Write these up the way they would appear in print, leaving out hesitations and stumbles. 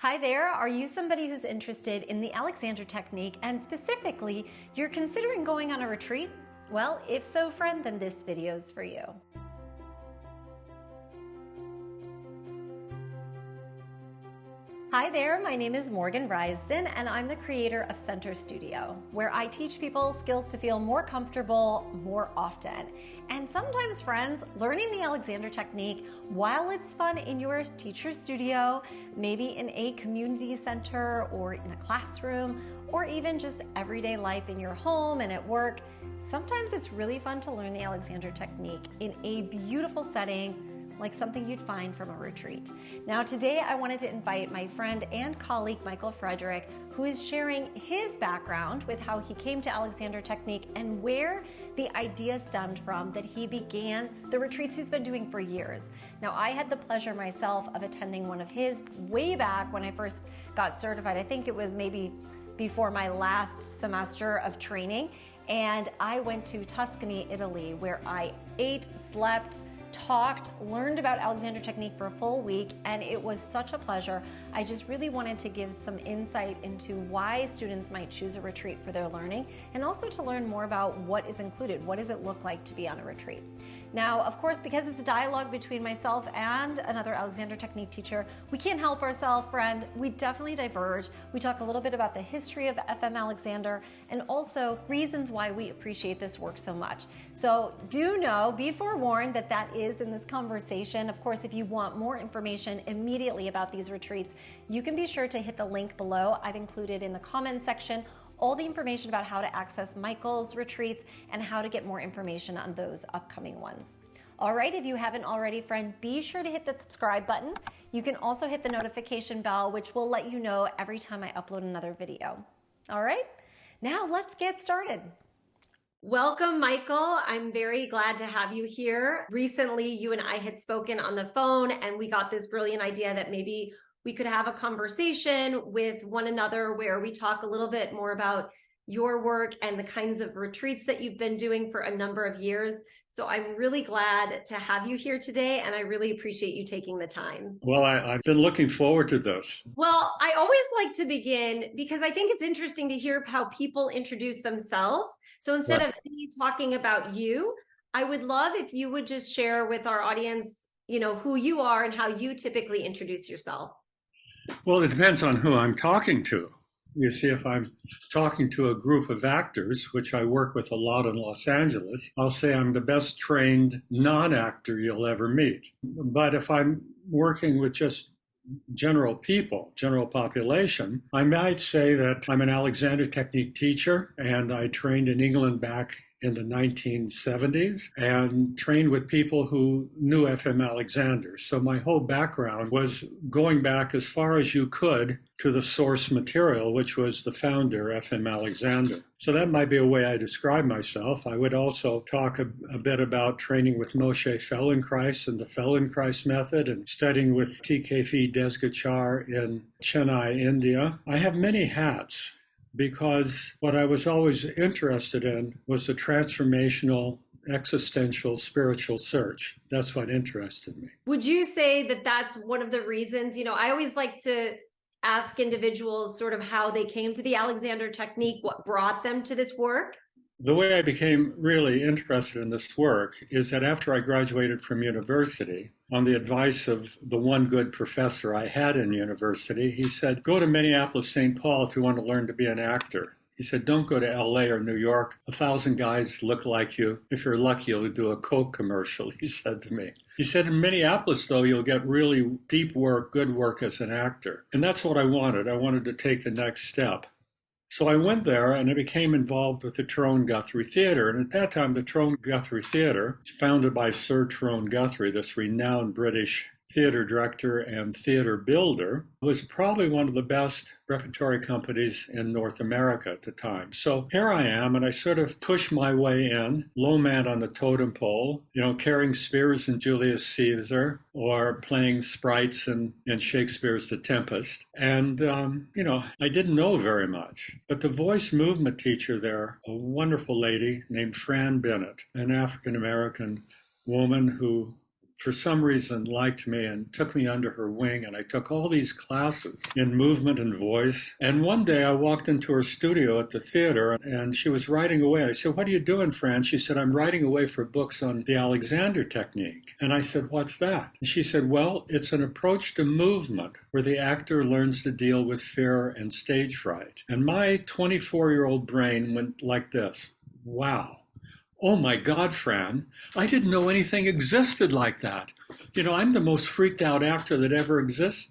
Hi there, are you somebody who's interested in the Alexander technique and specifically you're considering going on a retreat? Well, if so, friend, then this video's for you. Hi there, my name is Morgan Risden and I'm the creator of Center Studio, where I teach people skills to feel more comfortable more often. And sometimes, friends, learning the Alexander technique, while it's fun in your teacher's studio, maybe in a community center or in a classroom, or even just everyday life in your home and at work, sometimes it's really fun to learn the Alexander technique in a beautiful setting, like something you'd find from a retreat. Now today I wanted to invite my friend and colleague Michael Frederick, who is sharing his background with how he came to Alexander technique and where the idea stemmed from that he began the retreats he's been doing for years. Now I had the pleasure myself of attending one of his way back when I first got certified. I think it was maybe before my last semester of training, and I went to Tuscany, Italy, where I ate, slept, talked, learned about Alexander technique for a full week, and it was such a pleasure. I just really wanted to give some insight into why students might choose a retreat for their learning, and also to learn more about what is included. What does it look like to be on a retreat? Now, of course, because it's a dialogue between myself and another Alexander technique teacher, we can't help ourselves, friend. We definitely diverge. We talk a little bit about the history of FM Alexander and also reasons why we appreciate this work so much. So do know, be forewarned that that is in this conversation. Of course, if you want more information immediately about these retreats, you can be sure to hit the link below. I've included in the comments section all the information about how to access Michael's retreats and how to get more information on those upcoming ones. All right, if you haven't already, friend, be sure to hit that subscribe button. You can also hit the notification bell, which will let you know every time I upload another video. All right, now let's get started. Welcome, Michael. I'm very glad to have you here. Recently, you and I had spoken on the phone and we got this brilliant idea that maybe we could have a conversation with one another where we talk a little bit more about your work and the kinds of retreats that you've been doing for a number of years. So I'm really glad to have you here today, and I really appreciate you taking the time. Well, I've been looking forward to this. Well, I always like to begin because I think it's interesting to hear how people introduce themselves. So instead of me talking about you, I would love if you would just share with our audience, who you are and how you typically introduce yourself. Well, it depends on who I'm talking to. You see, if I'm talking to a group of actors, which I work with a lot in Los Angeles, I'll say I'm the best trained non-actor you'll ever meet. But if I'm working with just general people, general population, I might say that I'm an Alexander technique teacher, and I trained in England back in the 1970s and trained with people who knew FM Alexander. So my whole background was going back as far as you could to the source material, which was the founder, FM Alexander. So that might be a way I describe myself. I would also talk a bit about training with Moshe Feldenkrais and the Feldenkrais method and studying with TKV Desgachar in Chennai, India. I have many hats, because what I was always interested in was the transformational, existential, spiritual search. That's what interested me. Would you say that that's one of the reasons, I always like to ask individuals sort of how they came to the Alexander technique, what brought them to this work? The way I became really interested in this work is that after I graduated from university, on the advice of the one good professor I had in university, he said, go to Minneapolis, St. Paul if you want to learn to be an actor. He said, don't go to LA or New York. 1,000 guys look like you. If you're lucky, you'll do a Coke commercial, he said to me. He said, in Minneapolis, though, you'll get really deep work, good work as an actor. And that's what I wanted. I wanted to take the next step. So I went there and I became involved with the Tyrone Guthrie Theatre. And at that time, the Tyrone Guthrie Theatre, founded by Sir Tyrone Guthrie, this renowned British theatre director and theatre builder, was probably one of the best repertory companies in North America at the time. So here I am, and I sort of push my way in, low man on the totem pole, carrying spears in Julius Caesar or playing sprites in Shakespeare's The Tempest. And, I didn't know very much. But the voice movement teacher there, a wonderful lady named Fran Bennett, an African-American woman who for some reason, liked me and took me under her wing. And I took all these classes in movement and voice. And one day I walked into her studio at the theater and she was writing away. I said, "What are you doing, Fran?" She said, "I'm writing away for books on the Alexander technique." And I said, "What's that?" And she said, "Well, it's an approach to movement where the actor learns to deal with fear and stage fright." And my 24-year-old brain went like this. Wow. Oh my God, Fran, I didn't know anything existed like that. I'm the most freaked out actor that ever exists.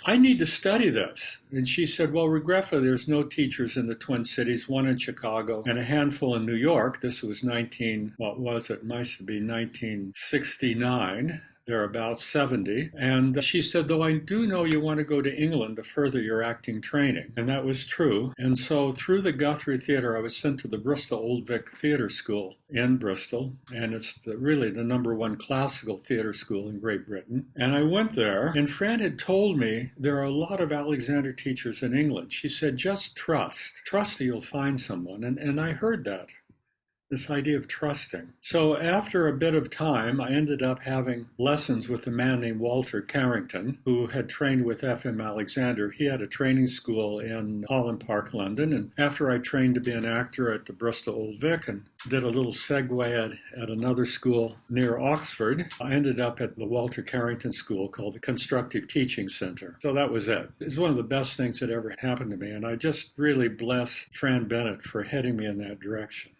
I need to study this. And she said, "Well, regretfully, there's no teachers in the Twin Cities, one in Chicago and a handful in New York." This was 1969. They're about 70. And she said, "Though I do know you want to go to England to further your acting training." And that was true. And so through the Guthrie Theatre, I was sent to the Bristol Old Vic Theatre School in Bristol. And it's really the number one classical theatre school in Great Britain. And I went there, and Fran had told me there are a lot of Alexander teachers in England. She said, "Just trust. Trust that you'll find someone." And I heard that. This idea of trusting. So after a bit of time, I ended up having lessons with a man named Walter Carrington, who had trained with F.M. Alexander. He had a training school in Holland Park, London. And after I trained to be an actor at the Bristol Old Vic and did a little segue at another school near Oxford, I ended up at the Walter Carrington School called the Constructive Teaching Center. So that was it. It was one of the best things that ever happened to me. And I just really bless Fran Bennett for heading me in that direction.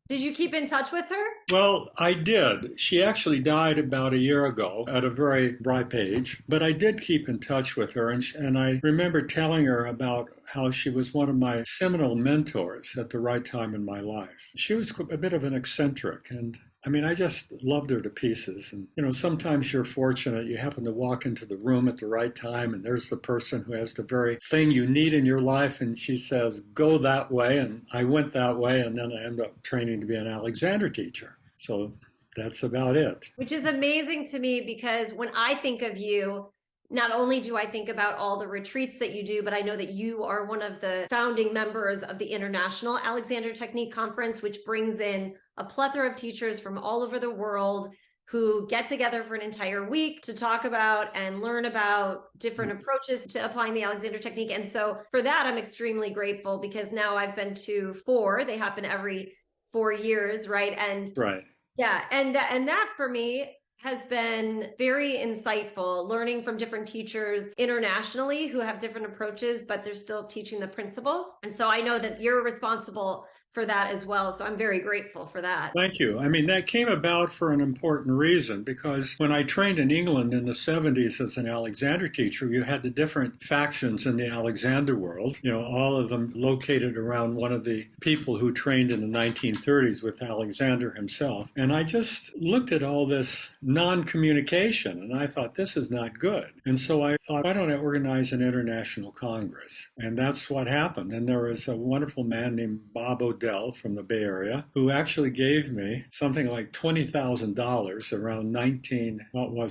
Did you keep in touch with her? Well, I did. She actually died about a year ago at a very ripe age, but I did keep in touch with her. And I remember telling her about how she was one of my seminal mentors at the right time in my life. She was a bit of an eccentric, and I just loved her to pieces. And, sometimes you're fortunate. You happen to walk into the room at the right time, and there's the person who has the very thing you need in your life. And she says, "Go that way." And I went that way. And then I ended up training to be an Alexander teacher. So that's about it. Which is amazing to me because when I think of you, not only do I think about all the retreats that you do, but I know that you are one of the founding members of the International Alexander Technique Conference, which brings in a plethora of teachers from all over the world who get together for an entire week to talk about and learn about different approaches to applying the Alexander Technique. And so for that, I'm extremely grateful because now I've been to 4. They happen every 4 years, right? And right. Yeah, and that for me has been very insightful, learning from different teachers internationally who have different approaches, but they're still teaching the principles. And so I know that you're responsible for that as well. So I'm very grateful for that. Thank you. That came about for an important reason because when I trained in England in the 70s as an Alexander teacher, you had the different factions in the Alexander world, all of them located around one of the people who trained in the 1930s with Alexander himself. And I just looked at all this non-communication and I thought, this is not good. And so I thought, why don't I organize an international congress? And that's what happened. And there was a wonderful man named Bob Odell from the Bay Area, who actually gave me something like $20,000 around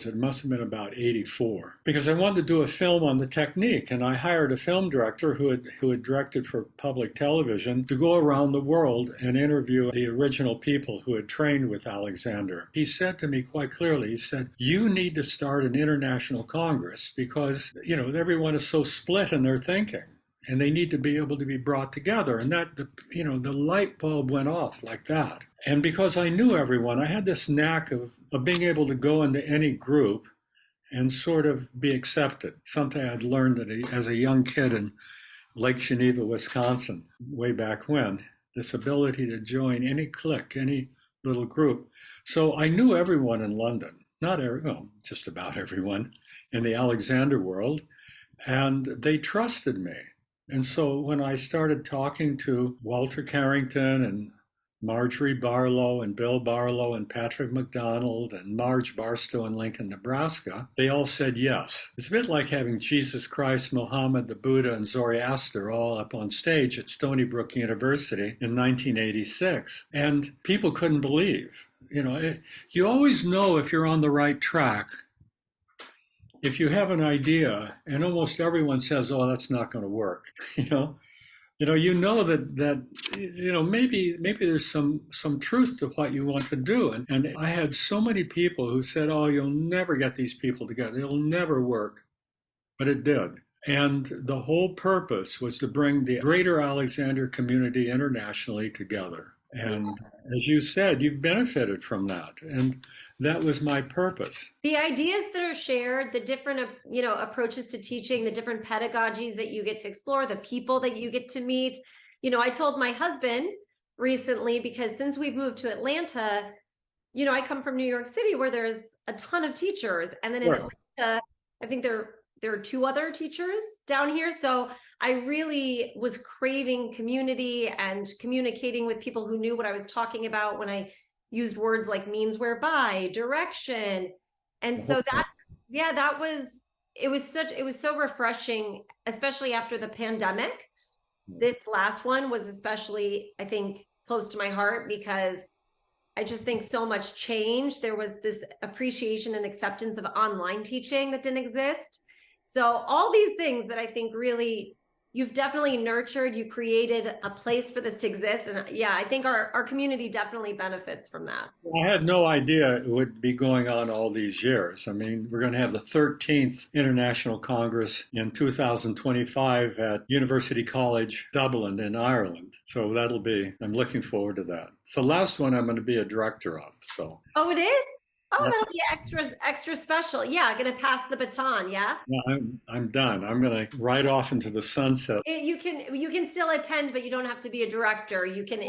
it must have been about 84, because I wanted to do a film on the technique. And I hired a film director who had directed for public television to go around the world and interview the original people who had trained with Alexander. He said to me quite clearly, he said, "You need to start an international congress because, everyone is so split in their thinking. And they need to be able to be brought together." And the light bulb went off like that. And because I knew everyone, I had this knack of being able to go into any group and sort of be accepted. Something I'd learned as a young kid in Lake Geneva, Wisconsin, way back when. This ability to join any clique, any little group. So I knew everyone in London, just about everyone in the Alexander world, and they trusted me. And so when I started talking to Walter Carrington and Marjorie Barlow and Bill Barlow and Patrick McDonald and Marge Barstow in Lincoln, Nebraska, they all said yes. It's a bit like having Jesus Christ, Mohammed, the Buddha, and Zoroaster all up on stage at Stony Brook University in 1986. And people couldn't believe. You always know if you're on the right track if you have an idea and almost everyone says, "Oh, that's not going to work," maybe there's some truth to what you want to do. And I had so many people who said, "Oh, you'll never get these people together. It'll never work." But it did. And the whole purpose was to bring the greater Alexander community internationally together. And as you said, you've benefited from that. And that was my purpose. The ideas that are shared, the different, approaches to teaching, the different pedagogies that you get to explore, the people that you get to meet. I told my husband recently, because since we've moved to Atlanta, I come from New York City where there's a ton of teachers. And then in Atlanta, I think there are two other teachers down here. So I really was craving community and communicating with people who knew what I was talking about when I used words like means whereby, direction. And so it was so refreshing, especially after the pandemic. This last one was especially, I think, close to my heart because I just think so much change. There was this appreciation and acceptance of online teaching that didn't exist. So all these things that I think really you've definitely nurtured, you created a place for this to exist. And I think our community definitely benefits from that. I had no idea it would be going on all these years. I mean, we're going to have the 13th International Congress in 2025 at University College Dublin in Ireland. So I'm looking forward to that. It's the last one I'm going to be a director of. So. Oh, it is? Oh, that'll be extra special. Yeah, gonna pass the baton. Yeah. Yeah, I'm done. I'm gonna ride off into the sunset. You can still attend, but you don't have to be a director. You can.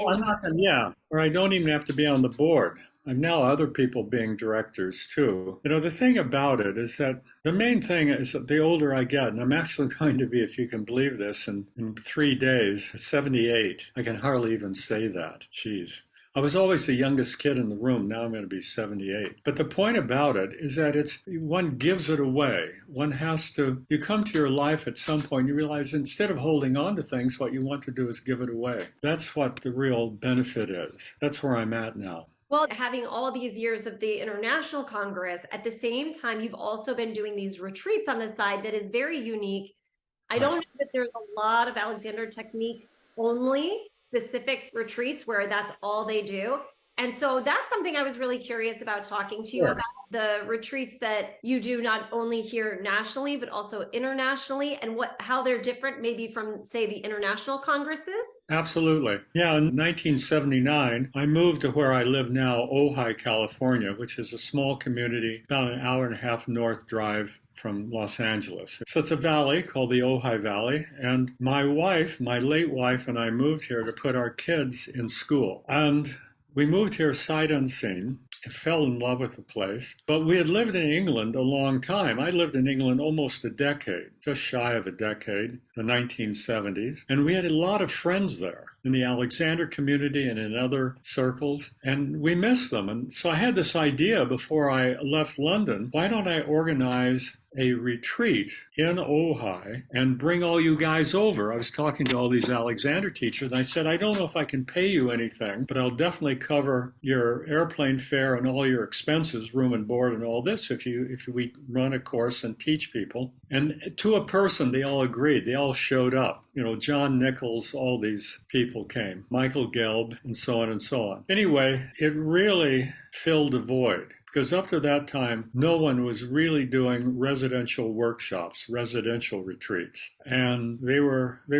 Or I don't even have to be on the board. And now other people being directors too. The thing about it is that the main thing is that the older I get, and I'm actually going to be, if you can believe this, in 3 days, 78. I can hardly even say that. Jeez. I was always the youngest kid in the room. Now I'm going to be 78. But the point about it is that one gives it away. You come to your life at some point, you realize instead of holding on to things, what you want to do is give it away. That's what the real benefit is. That's where I'm at now. Well, having all these years of the International Congress, at the same time, you've also been doing these retreats on the side that is very unique. I don't know that there's a lot of Alexander technique only specific retreats where that's all they do. And so that's something I was really curious about talking to you about, the retreats that you do not only here nationally, but also internationally, and how they're different maybe from, say, the international congresses. Absolutely. Yeah, in 1979, I moved to where I live now, Ojai, California, which is a small community about an hour and a half north drive from Los Angeles. So it's a valley called the Ojai Valley. And my late wife, and I moved here to put our kids in school. And we moved here sight unseen. I fell in love with the place. But we had lived in England a long time. I lived in England almost a decade, just shy of a decade, the 1970s. And we had a lot of friends there in the Alexander community and in other circles. And we missed them. And so I had this idea before I left London, why don't I organize a retreat in Ojai and bring all you guys over? I was talking to all these Alexander teachers, and I said, I don't know if I can pay you anything, but I'll definitely cover your airplane fare and all your expenses, room and board and all this, if we run a course and teach people. And to a person, they all agreed. They all showed up. John Nichols, all these people came, Michael Gelb, and so on and so on. Anyway, it really filled a void, because up to that time, no one was really doing residential workshops, residential retreats. And they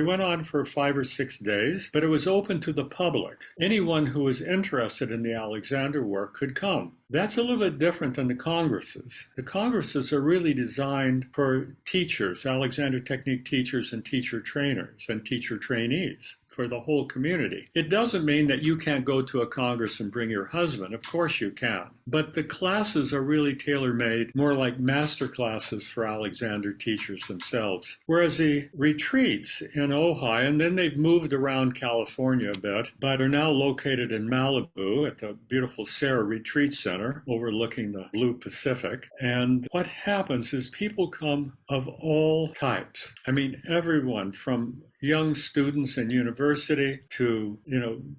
went on for 5 or 6 days, but it was open to the public. Anyone who was interested in the Alexander work could come. That's a little bit different than the congresses. The congresses are really designed for teachers, Alexander Technique teachers and teacher trainers and teacher trainees, for the whole community. It doesn't mean that you can't go to a congress and bring your husband. Of course you can. But the classes are really tailor-made, more like master classes for Alexander teachers themselves. Whereas the retreats in Ojai, and then they've moved around California a bit, but are now located in Malibu at the beautiful Sarah Retreat Center overlooking the blue Pacific. And what happens is people come of all types. I mean, everyone from young students in university to,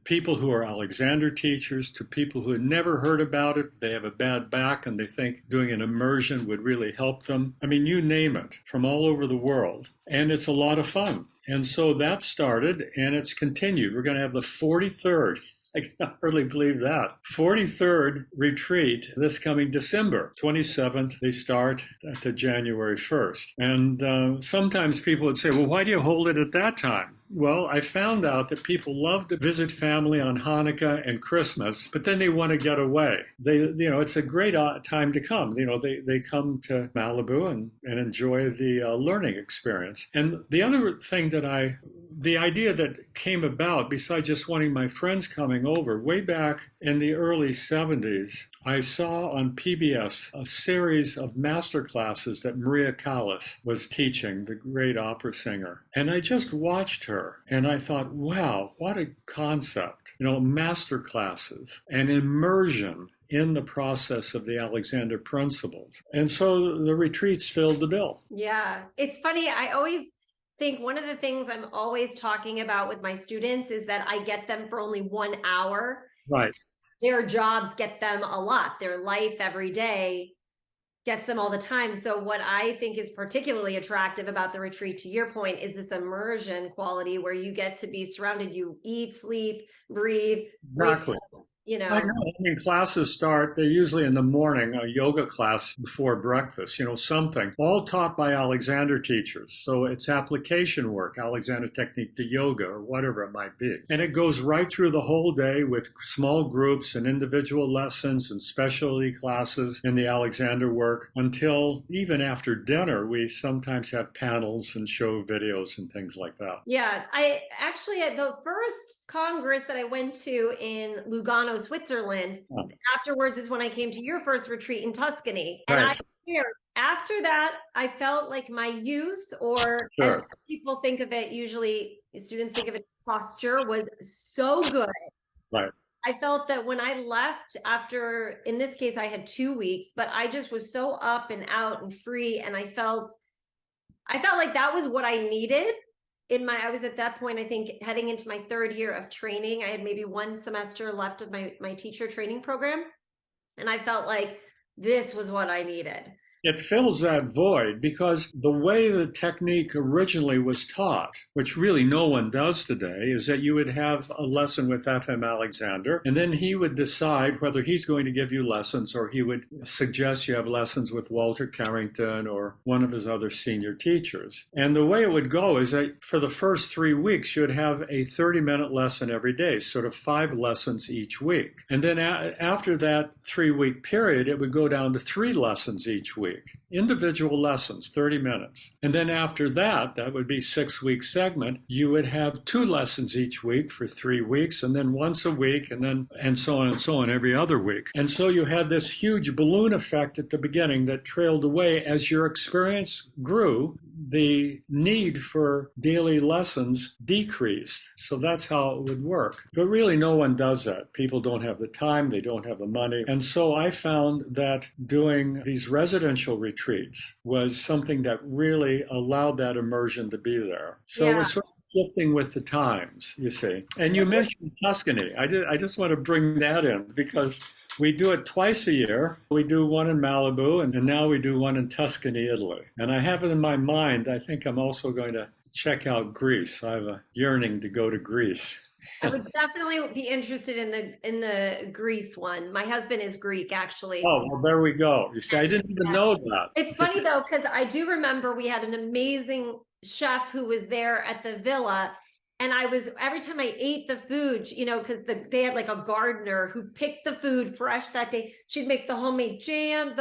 people who are Alexander teachers, to people who had never heard about it. They have a bad back and they think doing an immersion would really help them. I mean, you name it, from all over the world. And it's a lot of fun. And so that started and it's continued. We're going to have the 43rd. I can hardly believe that. 43rd retreat this coming December 27th. They start to January 1st. And sometimes people would say, well, why do you hold it at that time? Well, I found out that people love to visit family on Hanukkah and Christmas, but then they want to get away. It's a great time to come. They come to Malibu and enjoy the learning experience. And the other thing the idea that came about, besides just wanting my friends coming over, way back in the early 70s, I saw on PBS a series of master classes that Maria Callas was teaching, the great opera singer. And I just watched her and I thought, wow, what a concept. Master classes and immersion in the process of the Alexander principles. And so the retreats filled the bill. Yeah, it's funny. I always think one of the things I'm always talking about with my students is that I get them for only 1 hour. Right. Their jobs get them a lot. Their life every day gets them all the time. So what I think is particularly attractive about the retreat, to your point, is this immersion quality where you get to be surrounded. You eat, sleep, breathe. Exactly. I know. Classes start, they're usually in the morning, a yoga class before breakfast, something, all taught by Alexander teachers. So it's application work, Alexander technique to yoga or whatever it might be. And it goes right through the whole day with small groups and individual lessons and specialty classes in the Alexander work until even after dinner, we sometimes have panels and show videos and things like that. Yeah, I actually, at the first Congress that I went to in Lugano, Switzerland, afterwards is when I came to your first retreat in Tuscany. And right. After that, I felt like my use, or sure. as people think of it, usually students think of it as posture, was so good. Right. I felt that when I left after, in this case, I had 2 weeks, but I just was so up and out and free. And I felt like that was what I needed. I was at that point, I think, heading into my 3rd year of training. I had maybe 1 semester left of my teacher training program. And I felt like this was what I needed. It fills that void because the way the technique originally was taught, which really no one does today, is that you would have a lesson with F.M. Alexander, and then he would decide whether he's going to give you lessons or he would suggest you have lessons with Walter Carrington or one of his other senior teachers. And the way it would go is that for the first 3 weeks, you would have a 30-minute lesson every day, sort of 5 lessons each week. And then after that 3-week period, it would go down to 3 lessons each week. Individual lessons, 30 minutes. And then after that would be 6-week segment, you would have 2 lessons each week for 3 weeks, and then once a week, and so on every other week. And so you had this huge balloon effect at the beginning that trailed away. As your experience grew, the need for daily lessons decreased. So that's how it would work. But really no one does that. People don't have the time, they don't have the money. And so I found that doing these residential retreats was something that really allowed that immersion to be there. So it was sort of shifting with the times, you see. And you mentioned Tuscany. I just want to bring that in because we do it twice a year. We do one in Malibu, and now we do one in Tuscany, Italy. And I have it in my mind. I think I'm also going to check out Greece. I have a yearning to go to Greece. I would definitely be interested in the Greece one. My husband is Greek, actually. Oh, well, there we go. You see, I didn't even know that. It's funny, though, because I do remember we had an amazing chef who was there at the villa. And every time I ate the food, because they had like a gardener who picked the food fresh that day. She'd make the homemade jams,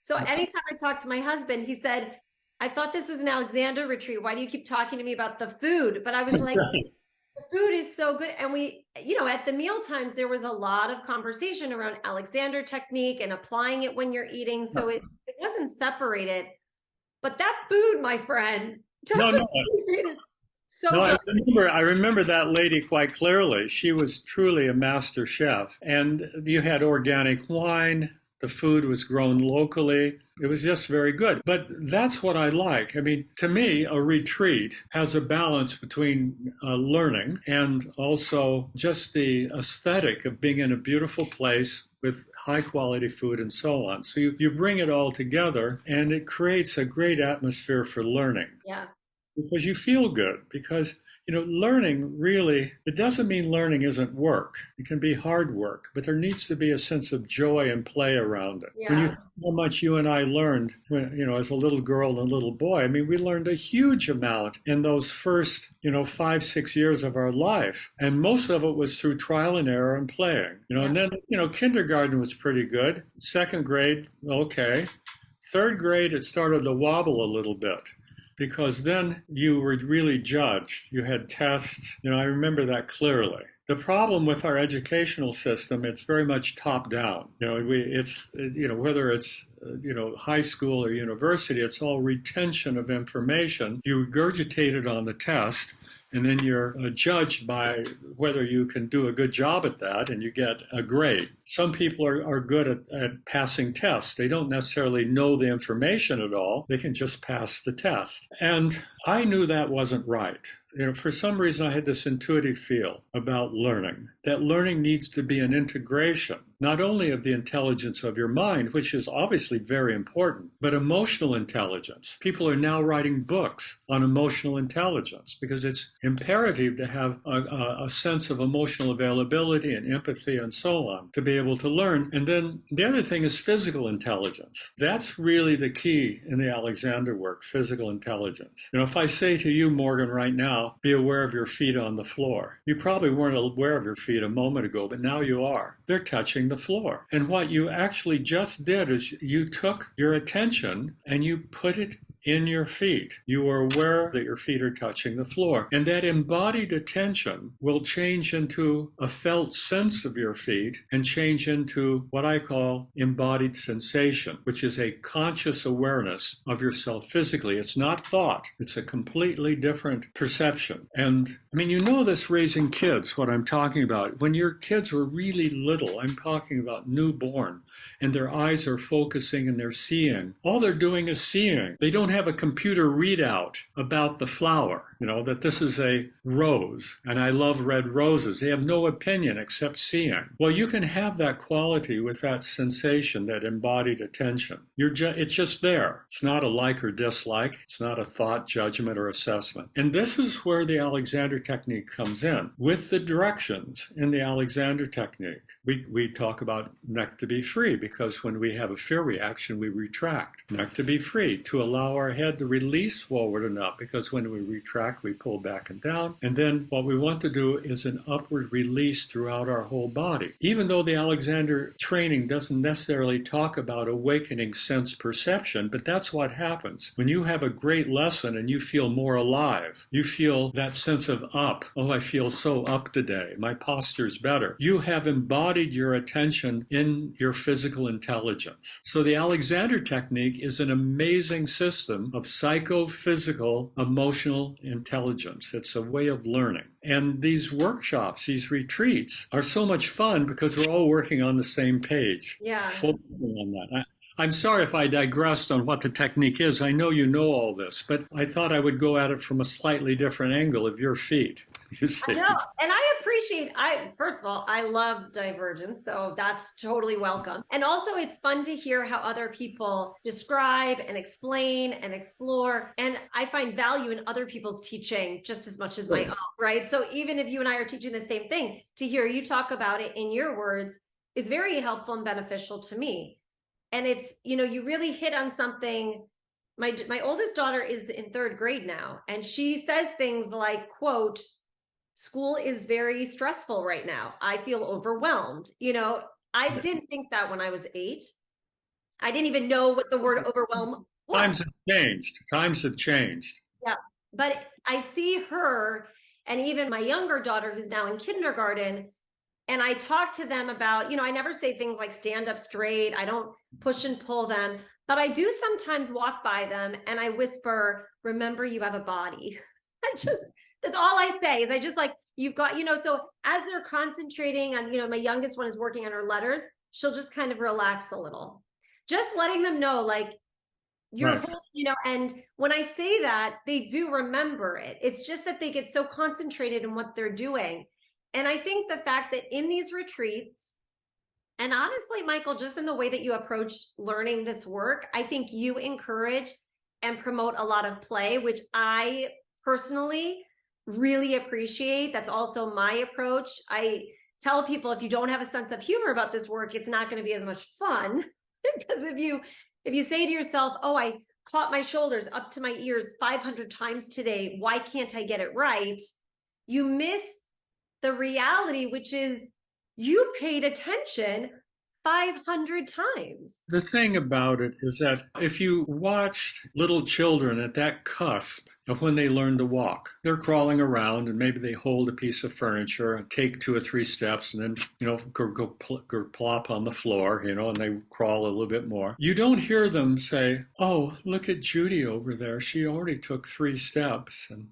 So anytime I talked to my husband, he said, I thought this was an Alexander retreat. Why do you keep talking to me about the food? But I was like, the food is so good. And we, at the meal times, there was a lot of conversation around Alexander technique and applying it when you're eating. So it wasn't separated. But that food, my friend, I remember that lady quite clearly. She was truly a master chef. And you had organic wine. The food was grown locally. It was just very good. But that's what I like. I mean, to me, a retreat has a balance between learning and also just the aesthetic of being in a beautiful place with high quality food and so on. So you bring it all together and it creates a great atmosphere for learning. Yeah. because you feel good. Because, learning really, it doesn't mean learning isn't work. It can be hard work, but there needs to be a sense of joy and play around it. When you Yeah. think how much you and I learned, as a little girl and a little boy, I mean, we learned a huge amount in those first, 5, 6 years of our life. And most of it was through trial and error and playing, Yeah. and then, kindergarten was pretty good. Second grade, okay. Third grade, it started to wobble a little bit because then you were really judged. You had tests. I remember that clearly. The problem with our educational system, it's very much top down. Whether it's high school or university, it's all retention of information. You regurgitate it on the test, and then you're judged by whether you can do a good job at that, and you get a grade. Some people are good at passing tests. They don't necessarily know the information at all. They can just pass the test. And I knew that wasn't right. For some reason, I had this intuitive feel about learning, that learning needs to be an integration, not only of the intelligence of your mind, which is obviously very important, but emotional intelligence. People are now writing books on emotional intelligence because it's imperative to have a sense of emotional availability and empathy and so on to be able to learn. And then the other thing is physical intelligence. That's really the key in the Alexander work, physical intelligence. If I say to you, Morgan, right now, be aware of your feet on the floor. You probably weren't aware of your feet a moment ago, but now you are. They're touching the floor. And what you actually just did is you took your attention and you put it in your feet. You are aware that your feet are touching the floor. And that embodied attention will change into a felt sense of your feet and change into what I call embodied sensation, which is a conscious awareness of yourself physically. It's not thought. It's a completely different perception. And I mean, this raising kids, what I'm talking about. When your kids were really little, I'm talking about newborn, and their eyes are focusing and they're seeing. All they're doing is seeing. They don't have a computer readout about the flower, that this is a rose and I love red roses. They have no opinion except seeing. Well, you can have that quality with that sensation, that embodied attention. It's just there. It's not a like or dislike. It's not a thought, judgment, or assessment. And this is where the Alexander technique comes in. With the directions in the Alexander technique, we talk about neck to be free, because when we have a fear reaction, we retract. Neck to be free, to allow our head to release forward enough, because when we retract, we pull back and down. And then what we want to do is an upward release throughout our whole body. Even though the Alexander training doesn't necessarily talk about awakening sense perception, but that's what happens. When you have a great lesson and you feel more alive, you feel that sense of up. Oh, I feel so up today. My posture's better. You have embodied your attention in your physical intelligence. So the Alexander technique is an amazing system of psychophysical emotional intelligence. It's a way of learning. And these workshops, these retreats are so much fun because we're all working on the same page. Yeah. Focusing on that. I'm sorry if I digressed on what the technique is. I know you know all this, but I thought I would go at it from a slightly different angle of your feet. You see. I know, and first of all, I love Divergence, so that's totally welcome. And also it's fun to hear how other people describe and explain and explore. And I find value in other people's teaching just as much as my own, right? So even if you and I are teaching the same thing, to hear you talk about it in your words is very helpful and beneficial to me. And it's, you really hit on something. My oldest daughter is in third grade now, and she says things like, quote, "School is very stressful right now. I feel overwhelmed." I didn't think that when I was 8. I didn't even know what the word overwhelm was. Times have changed. Yeah. But I see her, and even my younger daughter who's now in kindergarten, and I talk to them about, I never say things like stand up straight. I don't push and pull them, but I do sometimes walk by them and I whisper, "Remember, you have a body." That's all I say is I just like, you've got, so as they're concentrating on, my youngest one is working on her letters, she'll just kind of relax a little, just letting them know, like, you're Right. holding, and when I say that, they do remember it. It's just that they get so concentrated in what they're doing. And I think the fact that in these retreats, and honestly, Michael, just in the way that you approach learning this work, I think you encourage and promote a lot of play, which I personally really appreciate. That's also my approach. I tell people, if you don't have a sense of humor about this work, it's not going to be as much fun. Because if you say to yourself, oh, I caught my shoulders up to my ears 500 times today, why can't I get it right? You miss the reality, which is you paid attention 500 times. The thing about it is that if you watched little children at that cusp of when they learn to walk, they're crawling around and maybe they hold a piece of furniture and take 2 or 3 steps and then, go plop on the floor, and they crawl a little bit more. You don't hear them say, oh, look at Judy over there. She already took 3 steps. And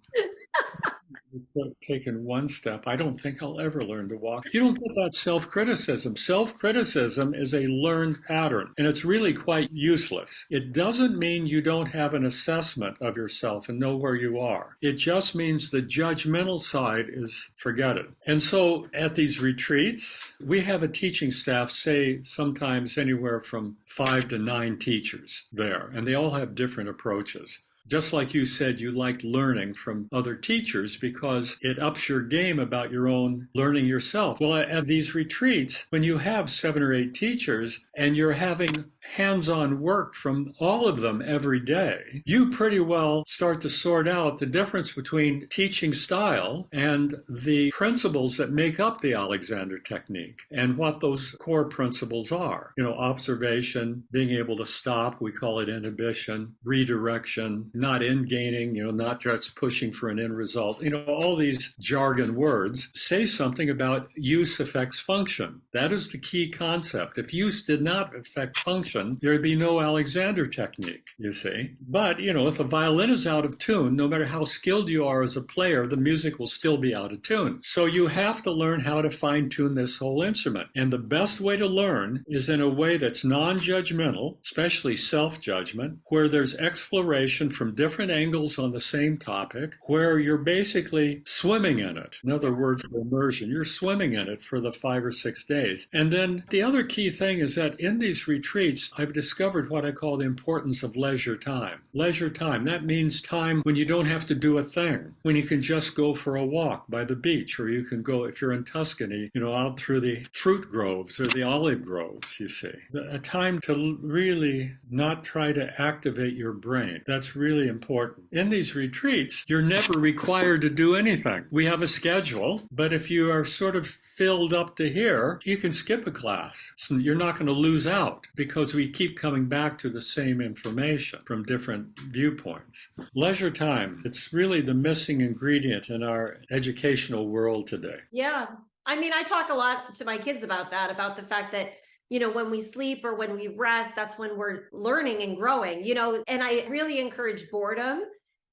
taken 1 step. I don't think I'll ever learn to walk. You don't get that self-criticism. Self-criticism is a learned pattern, and it's really quite useless. It doesn't mean you don't have an assessment of yourself and know where you are. It just means the judgmental side is forget it. And so at these retreats, we have a teaching staff, say sometimes anywhere from 5 to 9 teachers there, and they all have different approaches. Just like you said, you like learning from other teachers because it ups your game about your own learning yourself. Well, at these retreats, when you have 7 or 8 teachers and you're having hands-on work from all of them every day, you pretty well start to sort out the difference between teaching style and the principles that make up the Alexander technique and what those core principles are. Observation, being able to stop, we call it inhibition, redirection, not end gaining, not just pushing for an end result. All these jargon words say something about use affects function. That is the key concept. If use did not affect function, there'd be no Alexander technique, you see. But, if a violin is out of tune, no matter how skilled you are as a player, the music will still be out of tune. So you have to learn how to fine-tune this whole instrument. And the best way to learn is in a way that's non-judgmental, especially self-judgment, where there's exploration from different angles on the same topic, where you're basically swimming in it. Another word for immersion. You're swimming in it for the 5 or 6 days. And then the other key thing is that in these retreats, I've discovered what I call the importance of leisure time. Leisure time, that means time when you don't have to do a thing, when you can just go for a walk by the beach, or you can go, if you're in Tuscany, out through the fruit groves or the olive groves, you see. A time to really not try to activate your brain. That's really important. In these retreats, you're never required to do anything. We have a schedule, but if you are sort of filled up to here, you can skip a class. So you're not going to lose out because we keep coming back to the same information from different viewpoints. Leisure time, it's really the missing ingredient in our educational world today. Yeah. I talk a lot to my kids about that, about the fact that when we sleep or when we rest, that's when we're learning and growing, and I really encourage boredom.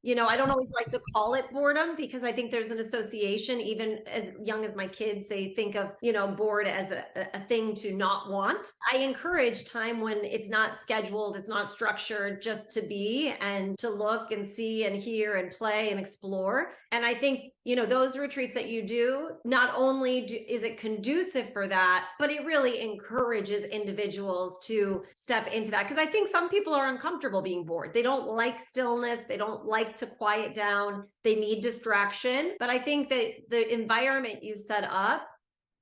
I don't always like to call it boredom because I think there's an association, even as young as my kids, they think of, bored as a thing to not want. I encourage time when it's not scheduled, it's not structured, just to be and to look and see and hear and play and explore. And I think, those retreats that you do, not only is it conducive for that, but it really encourages individuals to step into that. Because I think some people are uncomfortable being bored. They don't like stillness. They don't like to quiet down. They need distraction. But I think that the environment you set up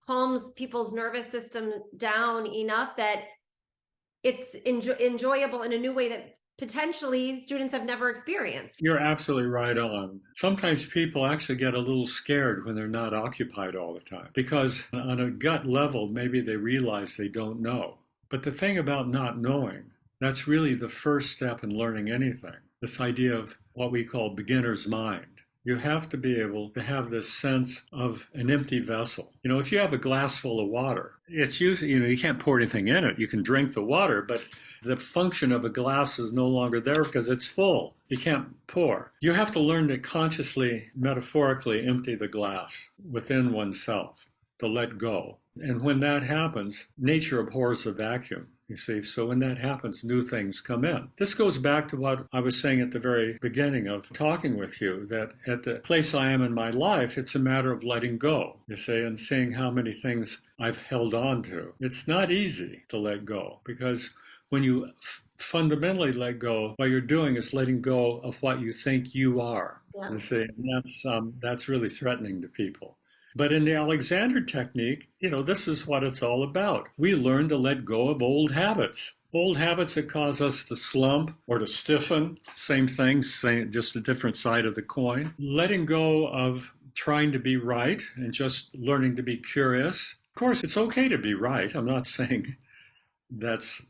calms people's nervous system down enough that it's enjoyable in a new way that potentially students have never experienced. You're absolutely right on. Sometimes people actually get a little scared when they're not occupied all the time because on a gut level, maybe they realize they don't know. But the thing about not knowing, that's really the first step in learning anything. This idea of what we call beginner's mind. You have to be able to have this sense of an empty vessel. If you have a glass full of water, it's usually, you can't pour anything in it. You can drink the water, but the function of a glass is no longer there because it's full. You can't pour. You have to learn to consciously, metaphorically empty the glass within oneself, to let go. And when that happens, nature abhors a vacuum. You see, so when that happens, new things come in. This goes back to what I was saying at the very beginning of talking with you, that at the place I am in my life, it's a matter of letting go, you see, and seeing how many things I've held on to. It's not easy to let go because when you fundamentally let go, what you're doing is letting go of what you think you are. Yeah. You see, that's really threatening to people. But in the Alexander technique, this is what it's all about. We learn to let go of old habits. Old habits that cause us to slump or to stiffen, same thing, just a different side of the coin. Letting go of trying to be right and just learning to be curious. Of course, it's okay to be right. I'm not saying that's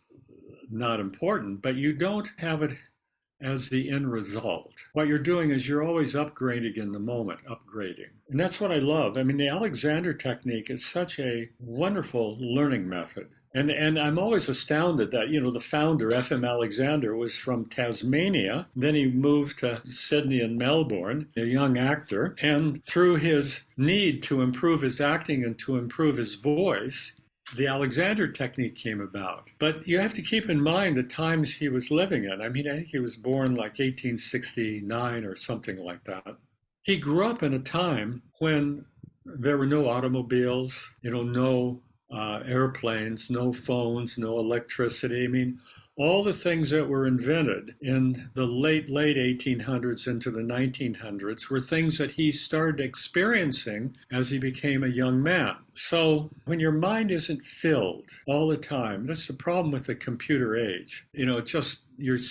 not important, but you don't have it as the end result. What you're doing is you're always upgrading in the moment, upgrading. And that's what I love. I mean, the Alexander technique is such a wonderful learning method. And I'm always astounded that, the founder, F.M. Alexander, was from Tasmania. Then he moved to Sydney and Melbourne, a young actor. And through his need to improve his acting and to improve his voice, the Alexander technique came about. But you have to keep in mind the times he was living in. I mean, I think he was born like 1869 or something like that. He grew up in a time when there were no automobiles, no airplanes, no phones, no electricity. I mean, all the things that were invented in the late 1800s into the 1900s were things that he started experiencing as he became a young man. So when your mind isn't filled all the time, that's the problem with the computer age. You're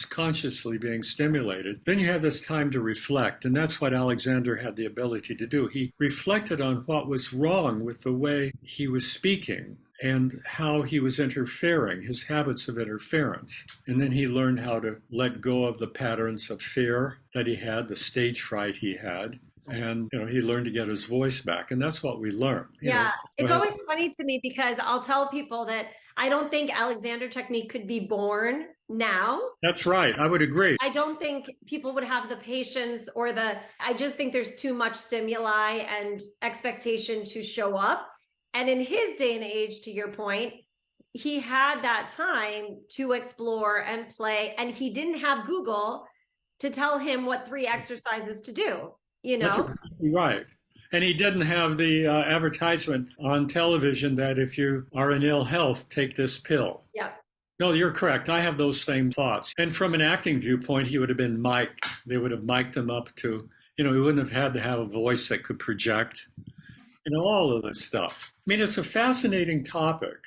consciously being stimulated. Then you have this time to reflect. And that's what Alexander had the ability to do. He reflected on what was wrong with the way he was speaking and how he was interfering, his habits of interference. And then he learned how to let go of the patterns of fear that he had, the stage fright he had. And, he learned to get his voice back. And that's what we learn. It's always funny to me because I'll tell people that I don't think Alexander technique could be born now. That's right. I would agree. I don't think people would have the patience I just think there's too much stimuli and expectation to show up. And in his day and age, to your point, he had that time to explore and play, and he didn't have Google to tell him what 3 exercises to do, That's exactly right. And he didn't have the advertisement on television that if you are in ill health, take this pill. Yeah. No, you're correct. I have those same thoughts. And from an acting viewpoint, he would have been mic'd. They would have mic'd him up to, he wouldn't have had to have a voice that could project. All of this stuff. I mean, it's a fascinating topic,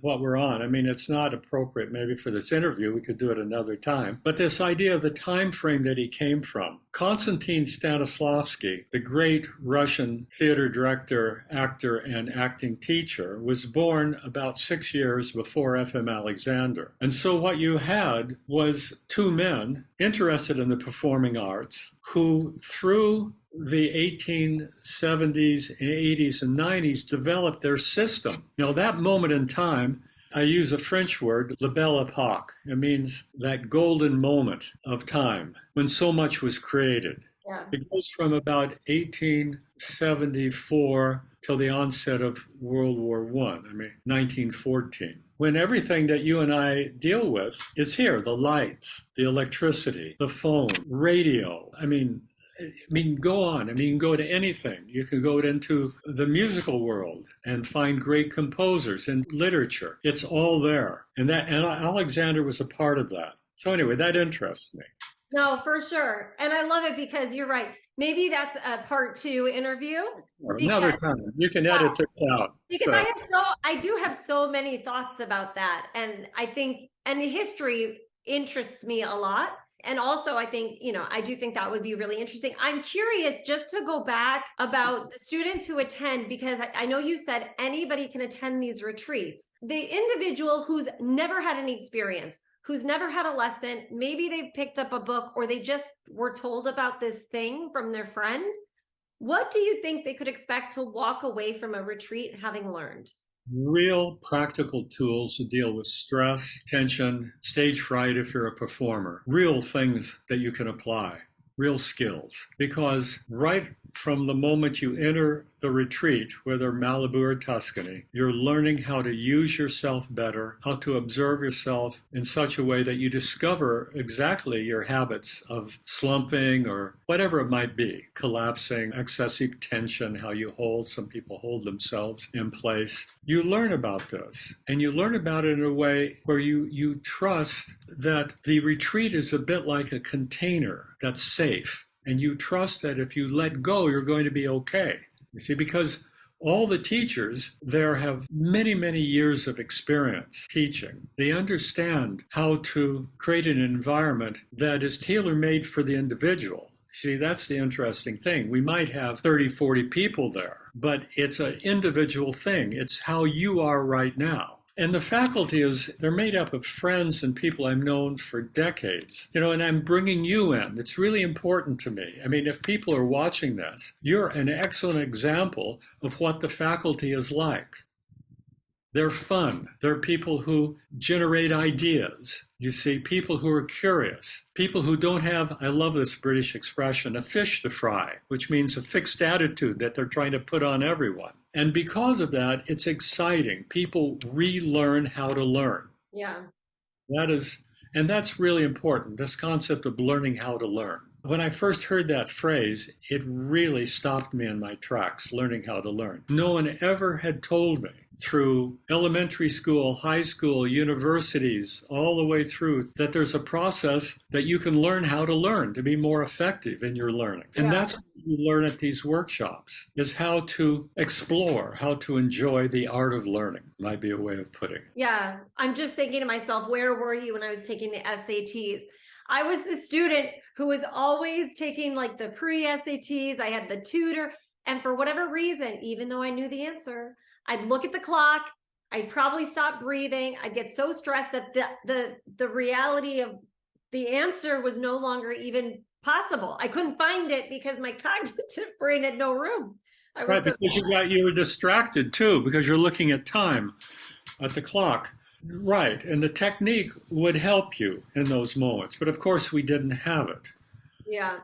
what we're on. I mean, it's not appropriate maybe for this interview. We could do it another time. But this idea of the time frame that he came from. Konstantin Stanislavski, the great Russian theater director, actor, and acting teacher, was born about 6 years before F.M. Alexander. And so what you had was 2 men interested in the performing arts who, through the 1870s, 80s, and 90s developed their system. That moment in time, I use a French word, la belle époque. It means that golden moment of time when so much was created. Yeah. It goes from about 1874 till the onset of World War I, 1914. When everything that you and I deal with is here, the lights, the electricity, the phone, radio. Go on. You can go to anything. You can go into the musical world and find great composers and literature. It's all there. And Alexander was a part of that. So anyway, that interests me. No, for sure. And I love it because you're right. Maybe that's a part 2 interview. Another time. You can edit it out. Because I do have so many thoughts about that. And I think, and the history interests me a lot. And also, I think, I do think that would be really interesting. I'm curious just to go back about the students who attend, because I know you said anybody can attend these retreats. The individual who's never had any experience, who's never had a lesson, maybe they've picked up a book or they just were told about this thing from their friend. What do you think they could expect to walk away from a retreat having learned? Real practical tools to deal with stress, tension, stage fright if you're a performer. Real things that you can apply, real skills. Because right from the moment you enter the retreat, whether Malibu or Tuscany, you're learning how to use yourself better, how to observe yourself in such a way that you discover exactly your habits of slumping or whatever it might be, collapsing, excessive tension, how you hold. Some people hold themselves in place. You learn about this, and you learn about it in a way where you trust that the retreat is a bit like a container that's safe. And you trust that if you let go, you're going to be okay. You see, because all the teachers there have many, many years of experience teaching. They understand how to create an environment that is tailor-made for the individual. See, that's the interesting thing. We might have 30, 40 people there, but it's an individual thing. It's how you are right now. And the faculty they're made up of friends and people I've known for decades, and I'm bringing you in. It's really important to me. I mean, if people are watching this, you're an excellent example of what the faculty is like. They're fun. They're people who generate ideas. You see, people who are curious, people who don't have, I love this British expression, a fish to fry, which means a fixed attitude that they're trying to put on everyone. And because of that, it's exciting. People relearn how to learn. Yeah. That's really important, this concept of learning how to learn. When I first heard that phrase, it really stopped me in my tracks, learning how to learn. No one ever had told me through elementary school, high school, universities, all the way through, that there's a process that you can learn how to learn to be more effective in your learning. And that's what you learn at these workshops, is how to explore, how to enjoy the art of learning, might be a way of putting it. Yeah, I'm just thinking to myself, where were you when I was taking the SATs? I was the student who was always taking like the pre-SATs. I had the tutor. And for whatever reason, even though I knew the answer, I'd look at the clock. I'd probably stop breathing. I'd get so stressed that the reality of the answer was no longer even possible. I couldn't find it because my cognitive brain had no room. Right, because you were distracted too, because you're looking at time, at the clock. Right, and the technique would help you in those moments, but of course we didn't have it. Yeah.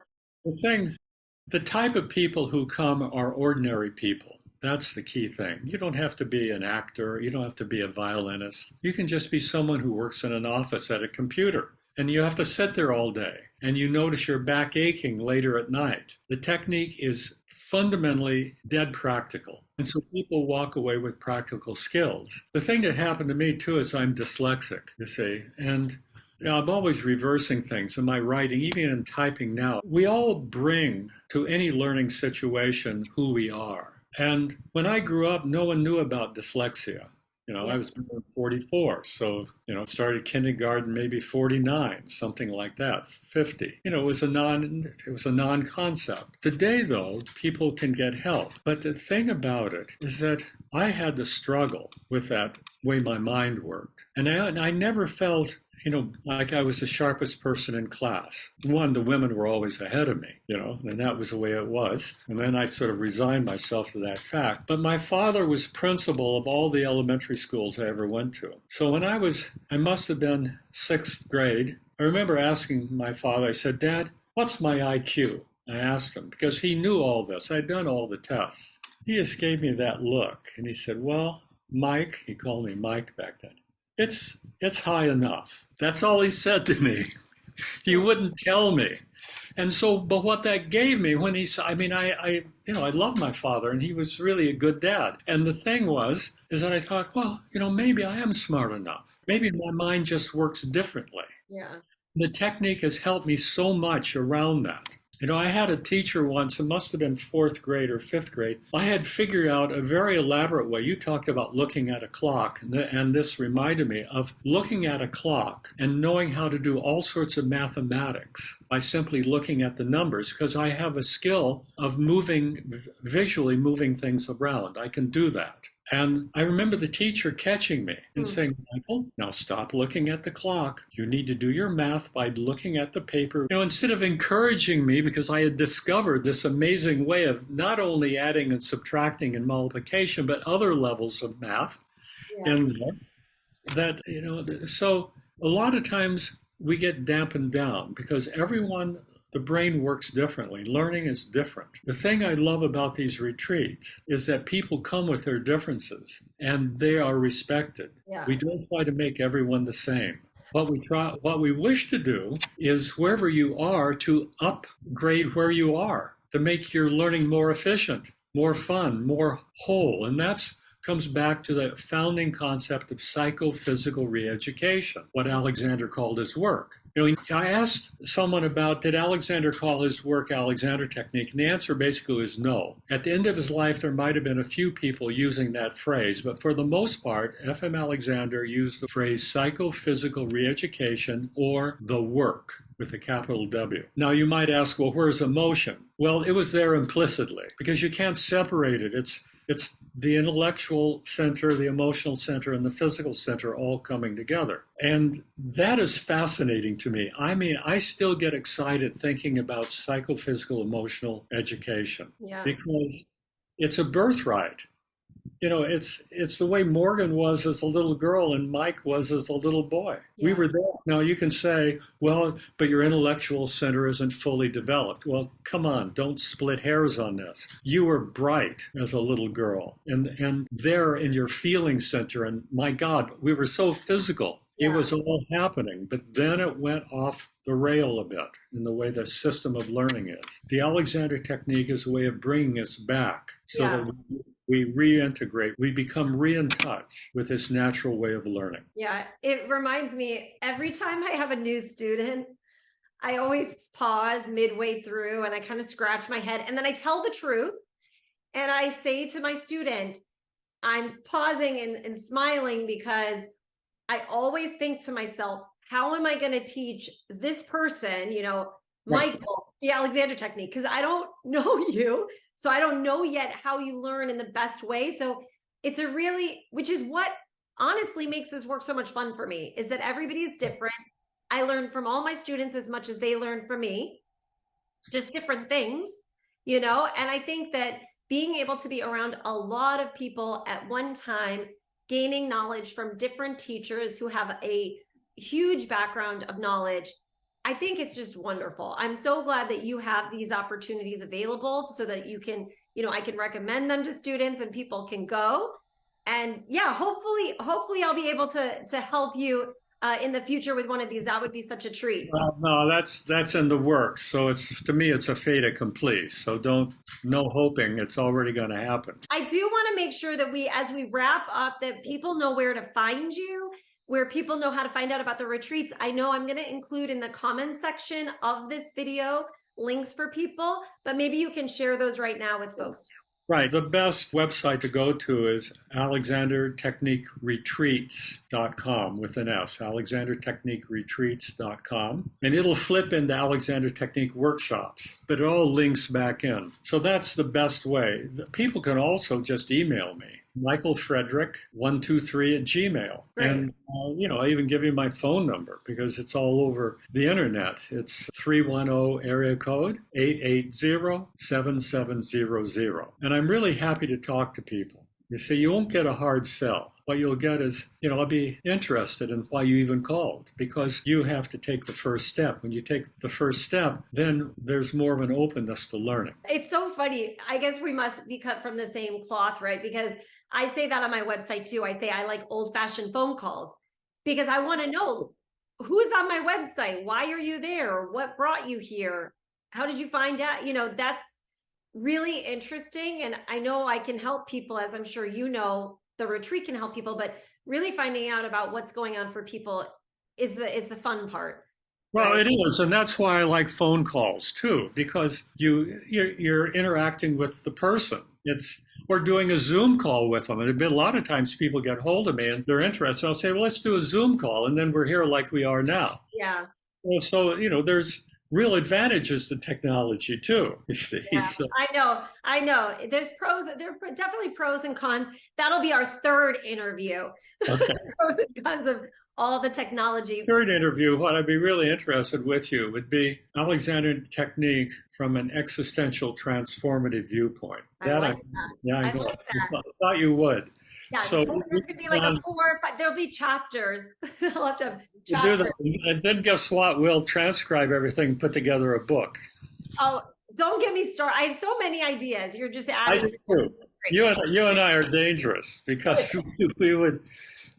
The type of people who come are ordinary people. That's the key thing. You don't have to be an actor, you don't have to be a violinist. You can just be someone who works in an office at a computer, and you have to sit there all day, and you notice your back aching later at night. The technique is fundamentally dead practical. And so people walk away with practical skills. The thing that happened to me too is I'm dyslexic, you see, and I'm always reversing things in my writing, even in typing now. We all bring to any learning situation who we are. And when I grew up, no one knew about dyslexia. I was born 44, so, started kindergarten maybe 49, something like that, 50. It was a non-concept. Today, though, people can get help. But the thing about it is that I had to struggle with that way my mind worked. And I never felt, like I was the sharpest person in class. One, the women were always ahead of me, and that was the way it was. And then I sort of resigned myself to that fact. But my father was principal of all the elementary schools I ever went to. So when I must have been 6th grade, I remember asking my father, I said, "Dad, what's my IQ?" I asked him because he knew all this. I'd done all the tests. He just gave me that look and he said, "Well, Mike," he called me Mike back then, it's high enough. That's all he said to me. He wouldn't tell me. And so, but what that gave me when he said, I love my father and he was really a good dad. And the thing is that I thought, well, maybe I am smart enough. Maybe my mind just works differently. Yeah. The technique has helped me so much around that. I had a teacher once, it must have been 4th grade or 5th grade. I had figured out a very elaborate way. You talked about looking at a clock, and this reminded me of looking at a clock and knowing how to do all sorts of mathematics by simply looking at the numbers, because I have a skill of visually moving things around. I can do that. And I remember the teacher catching me and saying, "Michael, now stop looking at the clock. You need to do your math by looking at the paper." Instead of encouraging me, because I had discovered this amazing way of not only adding and subtracting and multiplication, but other levels of math in there, so a lot of times we get dampened down because everyone The brain works differently. Learning is different. The thing I love about these retreats is that people come with their differences and they are respected. Yeah. We don't try to make everyone the same. What we wish to do is wherever you are to upgrade where you are, to make your learning more efficient, more fun, more whole. And that's comes back to the founding concept of psychophysical re-education, what Alexander called his work. I asked someone about, did Alexander call his work Alexander Technique? And the answer basically was no. At the end of his life, there might have been a few people using that phrase, but for the most part, F.M. Alexander used the phrase psychophysical re-education, or the work, with a capital W. Now you might ask, well, where's emotion? Well, it was there implicitly, because you can't separate it. It's the intellectual center, the emotional center, and the physical center all coming together. And that is fascinating to me. I mean, I still get excited thinking about psychophysical emotional education because it's a birthright. It's the way Morgan was as a little girl and Mike was as a little boy. Yeah. We were there. Now you can say, well, but your intellectual center isn't fully developed. Well, come on, don't split hairs on this. You were bright as a little girl and there in your feeling center. And my God, we were so physical. Yeah. It was all happening, but then it went off the rail a bit in the way the system of learning is. The Alexander Technique is a way of bringing us back so that we reintegrate, we become re-in touch with this natural way of learning. Yeah, it reminds me, every time I have a new student, I always pause midway through and I kind of scratch my head and then I tell the truth and I say to my student, I'm pausing and smiling because I always think to myself, how am I going to teach this person, Michael, the Alexander Technique? Because I don't know you. So I don't know yet how you learn in the best way. So it's which is what honestly makes this work so much fun for me, is that everybody's different. I learn from all my students as much as they learn from me, just different things, and I think that being able to be around a lot of people at one time, gaining knowledge from different teachers who have a huge background of knowledge, I think it's just wonderful. I'm so glad that you have these opportunities available so that you can, I can recommend them to students and people can go. And yeah, hopefully I'll be able to help you in the future with one of these. That would be such a treat. No, that's in the works. So to me, it's a fait accompli. So no hoping, it's already going to happen. I do want to make sure that as we wrap up, that people know where to find you, where people know how to find out about the retreats. I know I'm going to include in the comment section of this video links for people, but maybe you can share those right now with folks too. Right. The best website to go to is alexandertechniqueretreats.com with an S, alexandertechniqueretreats.com. And it'll flip into Alexander Technique workshops, but it all links back in. So that's the best way. People can also just email me, Michael Frederick 123@gmail. Right. And, I even give you my phone number because it's all over the internet. It's 310 area code 880-7700. And I'm really happy to talk to people. You see, you won't get a hard sell. What you'll get is, I'll be interested in why you even called, because you have to take the first step. When you take the first step, then there's more of an openness to learning. It's so funny. I guess we must be cut from the same cloth, right? Because I say that on my website too. I say I like old-fashioned phone calls because I want to know who's on my website. Why are you there? What brought you here? How did you find out? That's really interesting. And I know I can help people, as I'm sure the retreat can help people, but really finding out about what's going on for people is the fun part. Well, right? It is, and that's why I like phone calls too, because you're interacting with the person. We're doing a Zoom call with them, and a lot of times people get hold of me and they're interested. I'll say, well, let's do a Zoom call, and then we're here like we are now. Yeah. Well, so there's real advantages to technology too. You see, yeah, so. I know. There are definitely pros and cons. That'll be our third interview. Okay. Pros and cons of all the technology. Third interview, what I'd be really interested with you would be Alexander Technique from an existential transformative viewpoint. I like that. Yeah, I like that. I thought you would. Yeah, So there's gonna be like a 4 or 5. There'll be chapters. I'll have to have we'll do chapters. that. And then guess what? We'll transcribe everything, put together a book. Oh, don't get me started. I have so many ideas. You're just I adding do to too. it. You and I are dangerous because we would.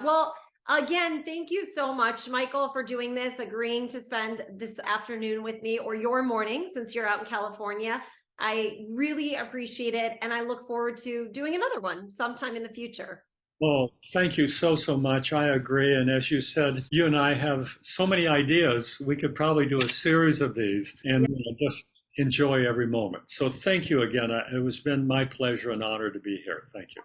Well, again, thank you so much, Michael, for doing this, agreeing to spend this afternoon with me, or your morning since you're out in California. I really appreciate it, and I look forward to doing another one sometime in the future. Well, thank you so much. I agree. And as you said, you and I have so many ideas. We could probably do a series of these and just enjoy every moment. So thank you again. It has been my pleasure and honor to be here. Thank you.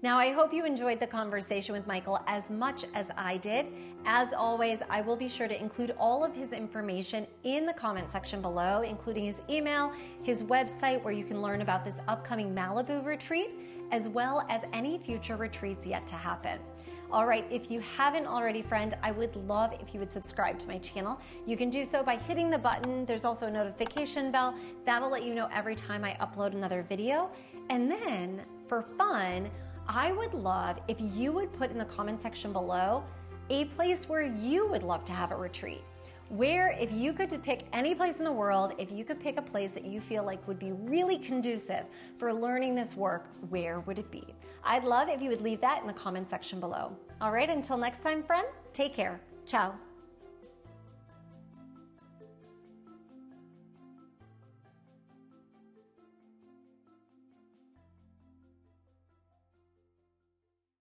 Now, I hope you enjoyed the conversation with Michael as much as I did. As always, I will be sure to include all of his information in the comment section below, including his email, his website where you can learn about this upcoming Malibu retreat, as well as any future retreats yet to happen. All right, if you haven't already, friend, I would love if you would subscribe to my channel. You can do so by hitting the button. There's also a notification bell. That'll let you know every time I upload another video. And then, for fun, I would love if you would put in the comment section below a place where you would love to have a retreat. Where, if you could pick any place in the world, if you could pick a place that you feel like would be really conducive for learning this work, where would it be? I'd love if you would leave that in the comment section below. All right, until next time, friend, take care. Ciao.